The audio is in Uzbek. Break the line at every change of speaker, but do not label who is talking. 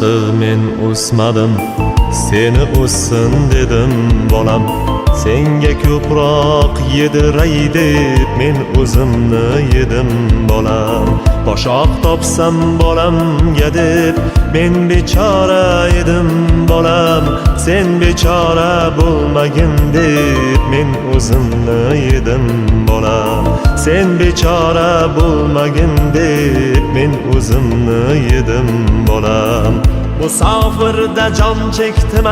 Boshqa men o'smadim, seni o'ssin dedim bolam. Senga ko'proq yediray deb men o'zimni yedim bolam. Boshoq topsam bolamga deb men bechora edim bolam. Sen bechora bo'lmagin deb men o'zimni yedim bolam. Sen bechora bo'lmagin deb men o'zimni yedim bolam. Musofirda jon chekdim